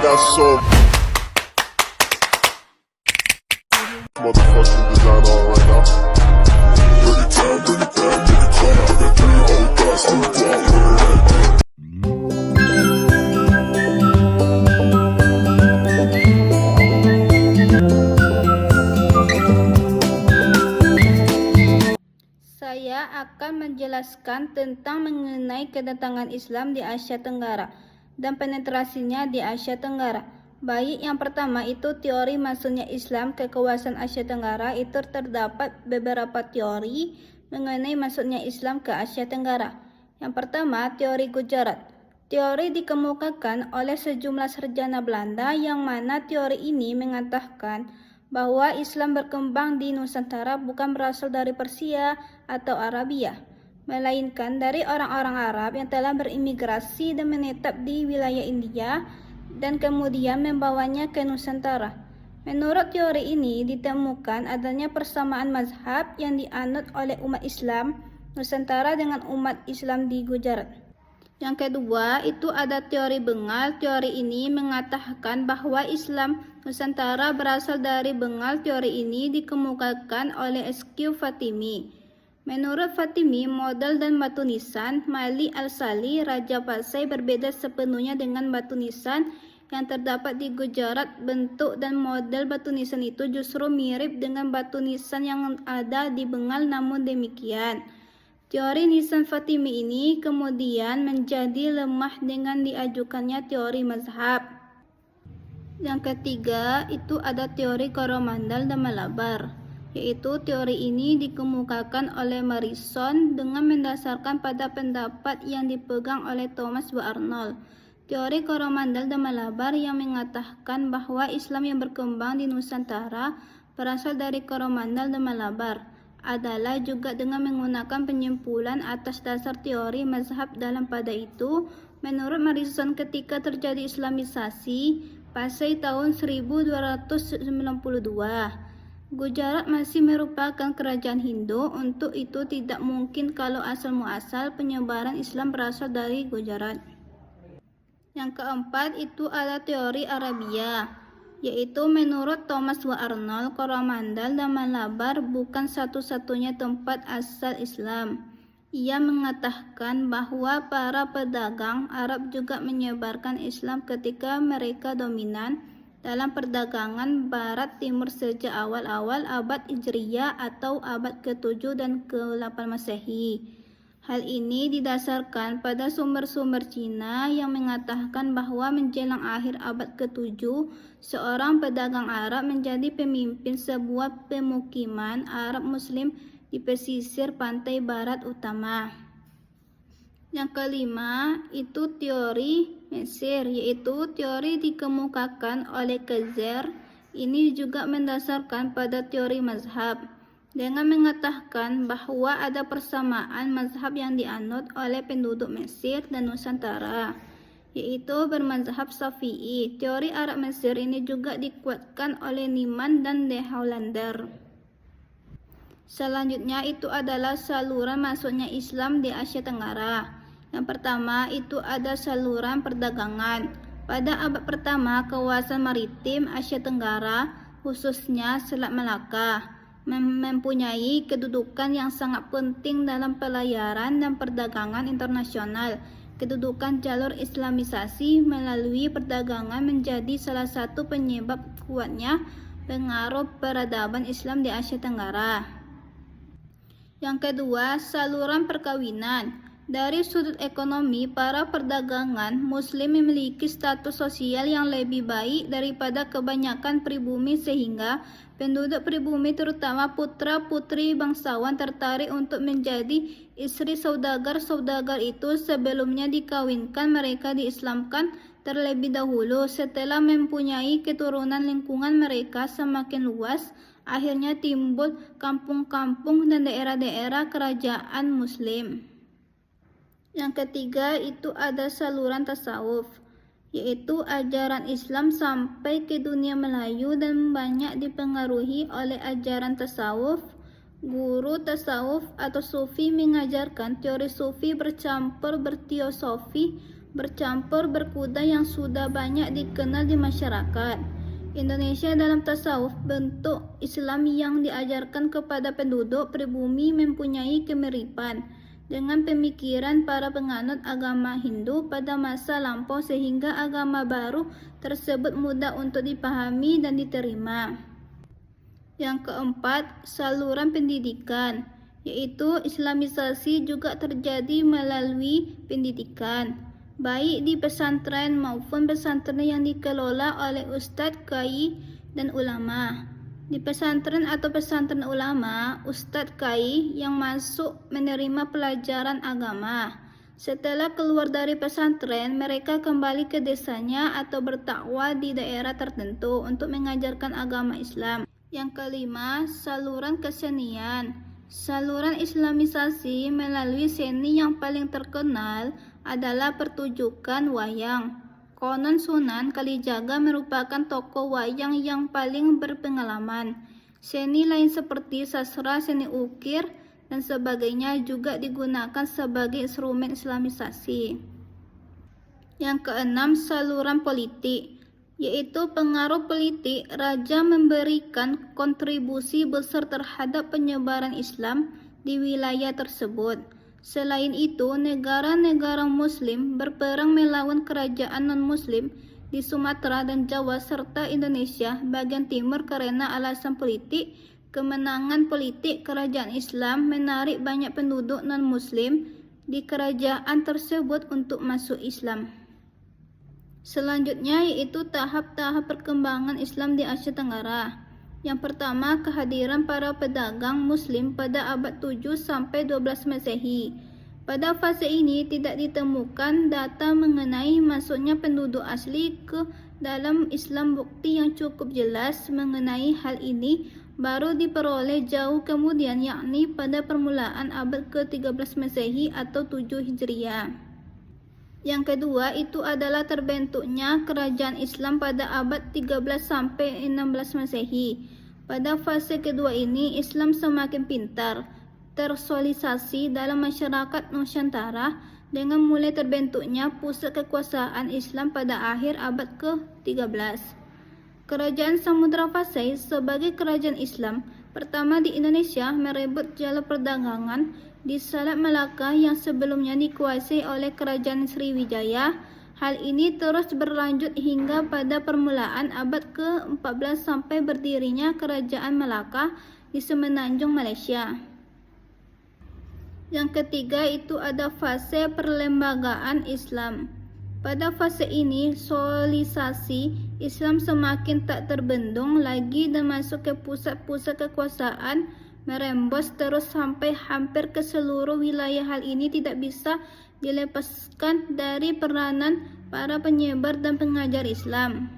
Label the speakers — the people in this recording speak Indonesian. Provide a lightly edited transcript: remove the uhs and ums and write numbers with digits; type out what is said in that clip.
Speaker 1: got some motherfucking design on right now. Bring it down, bring it down, bring it down. I got 3 old guys on the block.
Speaker 2: Saya akan menjelaskan tentang mengenai kedatangan Islam di Asia Tenggara dan penetrasinya di Asia Tenggara. Baik, yang pertama itu teori masuknya Islam ke kawasan Asia Tenggara. Itu terdapat beberapa teori mengenai masuknya Islam ke Asia Tenggara. Yang pertama, teori Gujarat. Teori dikemukakan oleh sejumlah sarjana Belanda yang mana teori ini mengatakan bahwa Islam berkembang di Nusantara bukan berasal dari Persia atau Arabia, melainkan dari orang-orang Arab yang telah berimigrasi dan menetap di wilayah India dan kemudian membawanya ke Nusantara. Menurut teori ini ditemukan adanya persamaan mazhab yang dianut oleh umat Islam Nusantara dengan umat Islam di Gujarat. Yang kedua, itu ada teori Bengal. Teori ini mengatakan bahwa Islam Nusantara berasal dari Bengal. Teori ini dikemukakan oleh S.Q. Fatimi. Menurut Fatimi, model dan batu nisan Malik Al-Sali, Raja Pasai, berbeda sepenuhnya dengan batu nisan yang terdapat di Gujarat. Bentuk dan model batu nisan itu justru mirip dengan batu nisan yang ada di Bengal. Namun demikian, teori nisan Fatimi ini kemudian menjadi lemah dengan diajukannya teori mazhab. Yang ketiga, itu ada teori Coromandel dan Malabar, yaitu teori ini dikemukakan oleh Morrison dengan mendasarkan pada pendapat yang dipegang oleh Thomas W. Arnold. Teori Coromandel dan Malabar yang mengatakan bahwa Islam yang berkembang di Nusantara berasal dari Coromandel dan Malabar adalah juga dengan menggunakan penyimpulan atas dasar teori mazhab. Dalam pada itu, menurut Morrison, ketika terjadi Islamisasi Pasai tahun 1292, Gujarat masih merupakan kerajaan Hindu. Untuk itu tidak mungkin kalau asal-muasal penyebaran Islam berasal dari Gujarat. Yang keempat, itu ada teori Arabia, yaitu menurut Thomas W. Arnold, Coromandel dan Malabar bukan satu-satunya tempat asal Islam. Ia mengatakan bahwa para pedagang Arab juga menyebarkan Islam ketika mereka dominan dalam perdagangan Barat Timur sejak awal-awal abad Hijriyah atau abad ke-7 dan ke-8 Masehi. Hal ini didasarkan pada sumber-sumber Cina yang mengatakan bahwa menjelang akhir abad ke-7, seorang pedagang Arab menjadi pemimpin sebuah pemukiman Arab Muslim di pesisir pantai barat utama. Yang kelima, itu teori Mesir, yaitu teori dikemukakan oleh Kaiser. Ini juga mendasarkan pada teori mazhab, dengan mengatakan bahwa ada persamaan mazhab yang dianut oleh penduduk Mesir dan Nusantara, yaitu bermazhab Syafi'i. Teori Arab Mesir ini juga dikuatkan oleh Niemann dan De Hollander. Selanjutnya itu adalah saluran masuknya Islam di Asia Tenggara. Yang pertama itu ada saluran perdagangan. Pada abad pertama, kawasan maritim Asia Tenggara, khususnya Selat Malaka, mempunyai kedudukan yang sangat penting dalam pelayaran dan perdagangan internasional. Kedudukan jalur Islamisasi melalui perdagangan menjadi salah satu penyebab kuatnya pengaruh peradaban Islam di Asia Tenggara. Yang kedua, saluran perkawinan. Dari sudut ekonomi, para perdagangan Muslim memiliki status sosial yang lebih baik daripada kebanyakan pribumi, sehingga penduduk pribumi terutama putra-putri bangsawan tertarik untuk menjadi istri saudagar. Saudagar itu sebelumnya dikawinkan, mereka diislamkan terlebih dahulu. Setelah mempunyai keturunan, lingkungan mereka semakin luas. Akhirnya timbul kampung-kampung dan daerah-daerah kerajaan Muslim. Yang ketiga itu ada saluran tasawuf, yaitu ajaran Islam sampai ke dunia Melayu dan banyak dipengaruhi oleh ajaran tasawuf. Guru tasawuf atau sufi mengajarkan teori sufi bercampur berteosofi bercampur berkuda yang sudah banyak dikenal di masyarakat Indonesia. Dalam tasawuf, bentuk Islam yang diajarkan kepada penduduk pribumi mempunyai kemiripan dengan pemikiran para penganut agama Hindu pada masa lampau, sehingga agama baru tersebut mudah untuk dipahami dan diterima. Yang keempat, saluran pendidikan, yaitu Islamisasi juga terjadi melalui pendidikan, baik di pesantren maupun pesantren yang dikelola oleh ustadz, kiai, dan ulama. Di pesantren atau pesantren ulama, ustadz, kiai yang masuk menerima pelajaran agama. Setelah keluar dari pesantren, mereka kembali ke desanya atau berdakwah di daerah tertentu untuk mengajarkan agama Islam. Yang kelima, saluran kesenian. Saluran Islamisasi melalui seni yang paling terkenal adalah pertunjukan wayang. Konon Sunan Kalijaga merupakan tokoh wayang yang paling berpengalaman. Seni lain seperti sastra, seni ukir, dan sebagainya juga digunakan sebagai instrumen Islamisasi. Yang keenam, saluran politik, yaitu pengaruh politik. Raja memberikan kontribusi besar terhadap penyebaran Islam di wilayah tersebut. Selain itu, negara-negara Muslim berperang melawan kerajaan non-Muslim di Sumatera dan Jawa serta Indonesia bagian timur karena alasan politik. Kemenangan politik kerajaan Islam menarik banyak penduduk non-Muslim di kerajaan tersebut untuk masuk Islam. Selanjutnya yaitu tahap-tahap perkembangan Islam di Asia Tenggara. Yang pertama, kehadiran para pedagang Muslim pada abad 7 sampai 12 Masehi. Pada fase ini tidak ditemukan data mengenai masuknya penduduk asli ke dalam Islam. Bukti yang cukup jelas mengenai hal ini baru diperoleh jauh kemudian, yakni pada permulaan abad ke-13 Masehi atau 7 Hijriah. Yang kedua itu adalah terbentuknya kerajaan Islam pada abad 13 sampai 16 Masehi. Pada fase kedua ini, Islam semakin pintar tersosialisasi dalam masyarakat Nusantara dengan mulai terbentuknya pusat kekuasaan Islam pada akhir abad ke-13. Kerajaan Samudra Pasai sebagai kerajaan Islam pertama di Indonesia merebut jalur perdagangan di Selat Malaka yang sebelumnya dikuasai oleh kerajaan Sriwijaya. Hal ini terus berlanjut hingga pada permulaan abad ke-14 sampai berdirinya kerajaan Malaka di Semenanjung Malaysia. Yang ketiga itu ada fase perlembagaan Islam. Pada fase ini, sosialisasi Islam semakin tak terbendung lagi dan masuk ke pusat-pusat kekuasaan, merembes terus sampai hampir ke seluruh wilayah. Hal ini tidak bisa dilepaskan dari peranan para penyebar dan pengajar Islam.